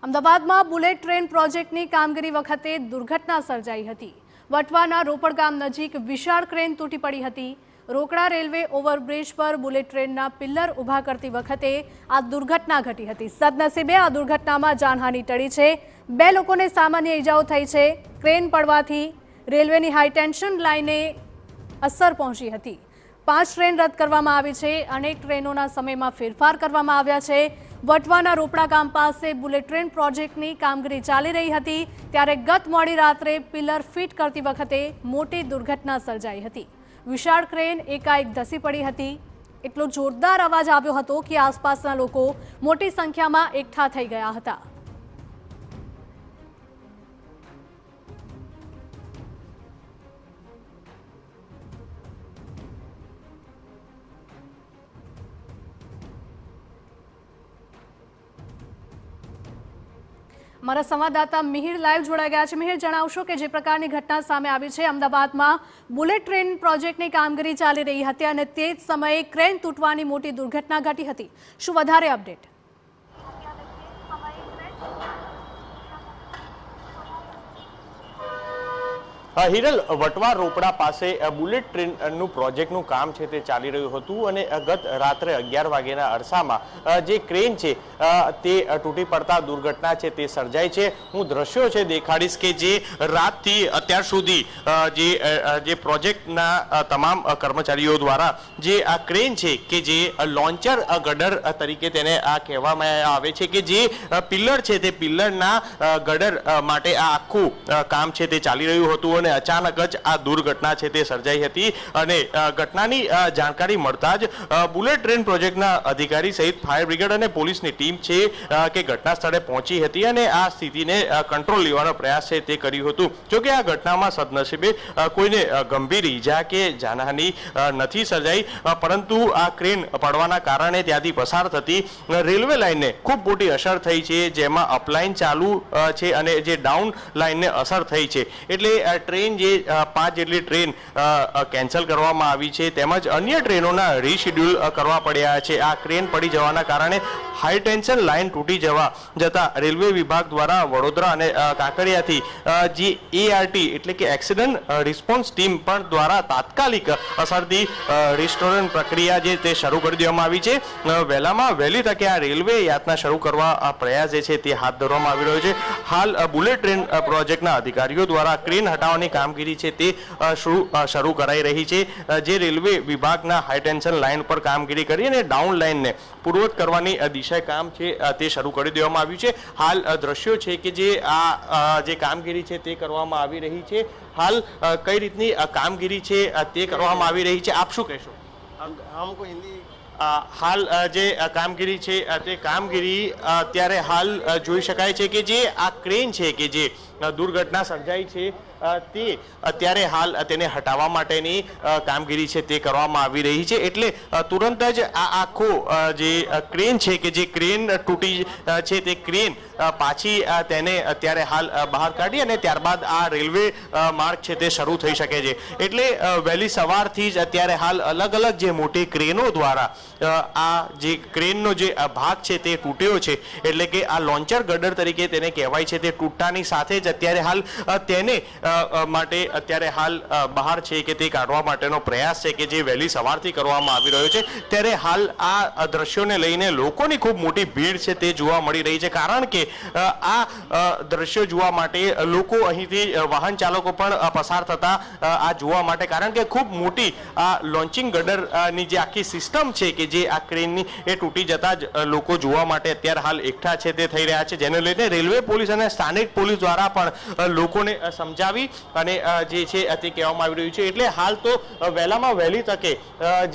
અમદાવાદમાં bullet train પ્રોજેક્ટની કામગીરી વખતે દુર્ઘટના સર્જાઈ હતી। વટવાના રોપડ ગામ નજીક વિશાળ ક્રેન તૂટી પડી હતી। રોકડા રેલવે ઓવરબ્રિજ પર બુલેટ ટ્રેનના પિલ્લર ઊભા કરતી વખતે આ દુર્ઘટના ઘટી હતી। સદનસીબે આ દુર્ઘટનામાં જાનહાનિ ટળી છે। 2 લોકોને સામાન્ય ઈજાઓ થઈ છે। ક્રેન પડવાથી રેલવેની હાઈ ટેન્શન લાઇને અસર પહોંચી હતી। 5 ટ્રેન રદ કરવામાં આવી છે। અનેક ટ્રેનોના સમયમાં ફેરફાર કરવામાં આવ્યા છે। વટવાના રોપડા ગામ પાસે બુલેટ ટ્રેન પ્રોજેક્ટની કામગીરી ચાલી રહી હતી ત્યારે ગત મોડી રાત્રે પિલર ફિટ કરતી વખતે મોટી દુર્ઘટના સર્જાઈ હતી। વિશાળ ક્રેન એકાએક ધસી પડી હતી। એટલો જોરદાર અવાજ આવ્યો હતો કે આસપાસના લોકો મોટી સંખ્યામાં એકઠા થઈ ગયા હતા। हमारा संवाददाता मिहिर लाइव जोड़ा गया है। मिहिर, जणावशो कि जे प्रकारनी घटना सामे आवी छे। अमदावादमां बुलेट ट्रेन प्रोजेक्टनी कामगीरी चाली रही हती अने ते ज समये क्रेन तूटवानी मोटी दुर्घटना घटी हती। शुं वधारे अपडेट? हिरल वटवा रोपड़ा पासे बुलेट ट्रेन प्रोजेक्टનું કામ છે તે ચાલી રહ્યું હતું અને ગત રાત્રે 11 વાગ્યાના અરસામાં જે ક્રેન છે તે તૂટી પડતા દુર્ઘટના છે તે સર્જાઈ છે। હું દ્રશ્યો છે દેખાડીશ કે જે રાતથી અત્યાર સુધી જે પ્રોજેક્ટના તમામ કર્મચારીઓ દ્વારા જે આ ક્રેન છે કે જે લોન્ચર ગડર તરીકે તેને આ કહેવામાં આવે છે કે જે પિલ્લર છે તે પિલ્લરના ગડર માટે આ આખું કામ છે તે ચાલી રહ્યું હતું અને અચાનક જ આ દુર્ઘટના છે તે સર્જાઈ હતી અને ઘટનાની જાણકારી મળતા જ બુલેટ ટ્રેન પ્રોજેક્ટના અધિકારી સહિત ફાયર બ્રિગેડ અને પોલીસની ટીમ છે કે ઘટના સ્થળે પહોંચી હતી અને આ સ્થિતિને કંટ્રોલ લેવાનો પ્રયાસ છે તે કર્યું હતું। જોકે આ ઘટનામાં સદનસીબે કોઈને ગંભીર ઈજા કે જાનહાનિ નથી સર્જાઈ, પરંતુ આ ક્રેન પડવાના કારણે ત્યાંથી પસાર થતી રેલવે લાઇનને ખૂબ મોટી અસર થઈ છે, જેમાં અપલાઇન ચાલુ છે અને જે ડાઉન લાઇનને અસર થઈ છે। એટલે ટ્રેન જે 5 જેટલી ટ્રેન કેન્સલ કરવામાં આવી છે તેમજ અન્ય ટ્રેનોના રીશેડ્યુલ કરવા પડ્યા છે। આ ક્રેન પડી જવાના કારણે હાઈ ટેન્શન લાઇન તૂટી જતા રેલવે વિભાગ દ્વારા વડોદરા અને કાંકરિયાથી જે ART એટલે કે એક્સિડન્ટ રિસ્પોન્સ ટીમ પણ દ્વારા તાત્કાલિક અસરથી રિસ્ટોરેશન પ્રક્રિયા જે તે શરૂ કરી દેવામાં આવી છે। વહેલામાં વહેલી તકે આ રેલવે યાત્રા શરૂ કરવા પ્રયાસ જે છે તે હાથ ધરવામાં આવી રહ્યો છે। હાલ બુલેટ ટ્રેન પ્રોજેક્ટના અધિકારીઓ દ્વારા ક્રેન હટાવવાની કામગીરી છે તે શરૂ કરાઈ રહી છે, જે રેલવે વિભાગના હાઈ ટેન્શન લાઇન પર કામગીરી કરી અને ડાઉન લાઇનને પૂર્વવત કરવાની દિશાએ કામ છે તે શરૂ કરી દેવામાં આવ્યું છે। હાલ દ્રશ્યો છે કે જે આ જે કામગીરી છે તે કરવામાં આવી રહી છે। હાલ કઈ રીતની કામગીરી છે તે કરવામાં આવી રહી છે, આપ શું કહેશો? હાલ જે કામગીરી છે તે કામગીરી અત્યારે હાલ જોઈ શકાય છે કે જે આ ક્રેન છે કે જે દુર્ઘટના સર્જાઈ છે તે અત્યારે હાલ તેને હટાવવા માટેની કામગીરી છે તે કરવામાં આવી રહી છે। એટલે તુરંત જ આ આખો જે ક્રેન છે કે જે ક્રેન તૂટી છે તે ક્રેન પાછી તેને અત્યારે હાલ બહાર કાઢી અને ત્યારબાદ આ રેલવે માર્ગ છે તે શરૂ થઈ શકે છે। એટલે વહેલી સવારથી જ અત્યારે હાલ અલગ અલગ જે મોટી ક્રેનો દ્વારા આ જે ક્રેનનો જે ભાગ છે તે તૂટ્યો છે, એટલે કે આ લોન્ચર ગડર તરીકે તેને કહેવાય છે, તે તૂટતાની સાથે જ અત્યારે હાલ તેને માટે અત્યારે હાલ બહાર છે કે તે કાઢવા માટેનો પ્રયાસ છે કે જે વહેલી સવારથી કરવામાં આવી રહ્યો છે। ત્યારે હાલ આ દ્રશ્યોને લઈને લોકોની ખૂબ મોટી ભીડ છે તે જોવા મળી રહી છે, કારણ કે આ દ્રશ્યો જોવા માટે લોકો અહીંથી વાહન ચાલકો પણ પસાર થતા આ જોવા માટે, કારણ કે ખૂબ મોટી આ લોન્ચિંગ ગડરની જે આખી સિસ્ટમ છે કે જે આ ક્રેનની એ તૂટી જતા જ લોકો જોવા માટે અત્યારે હાલ એકઠા છે તે થઈ રહ્યા છે, જેને લઈને રેલવે પોલીસ અને સ્થાનિક પોલીસ દ્વારા પણ લોકોને સમજાવી અને જે છે તે કહેવામાં આવી રહ્યું છે। એટલે હાલ તો વહેલામાં વહેલી તકે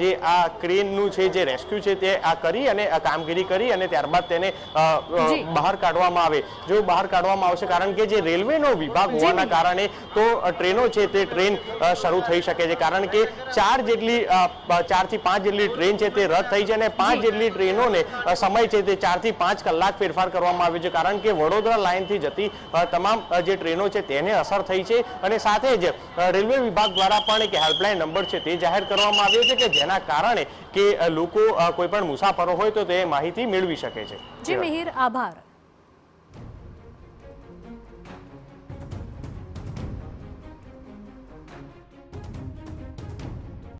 જે આ ક્રેનનું છે જે રેસ્ક્યુ છે તે આ કરી અને કામગીરી કરી અને ત્યારબાદ તેને બહાર કાઢવામાં આવે, જો બહાર કાઢવામાં આવશે, કારણ કે જે રેલવેનો વિભાગ હોવાના કારણે તો ટ્રેનો છે તે ટ્રેન શરૂ થઈ શકે છે, કારણ કે 4 થી 5 જેટલી ટ્રેન છે તે રદ થઈ છે અને 5 જેટલી ટ્રેનોને સમય છે તે 4 થી 5 કલાક ફેરફાર કરવામાં આવ્યો છે, કારણ કે વડોદરા લાઇનથી જતી તમામ જે ટ્રેનો છે તેને અસર થઈ છે। અને સાથે જ રેલવે વિભાગ દ્વારા પણ એક હેલ્પલાઇન નંબર છે તે જાહેર કરવામાં આવ્યો છે કે જેના કારણે કે લોકો કોઈ પણ મુસાફરો હોય તો તે માહિતી મેળવી શકે છે। જી મિહિર, આભાર।